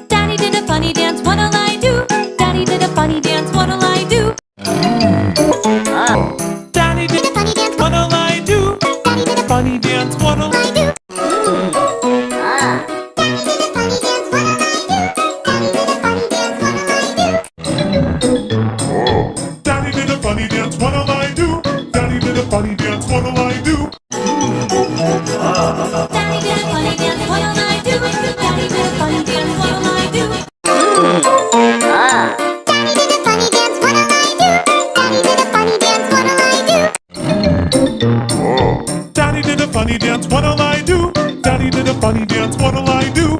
Daddy did a funny dance, what'll I do? Daddy did a funny dance, what'll I do? Daddy did a funny dance, what'll I do? Daddy did a funny dance, what'll I do? Daddy did a funny dance, what'll I do? Daddy did a funny dance, what'll I do? Daddy did a funny dance, what'll I do? Daddy did a funny dance, what'll I do? Daddy did a funny dance, what'll I do? Daddy did a funny dance, what'll I do?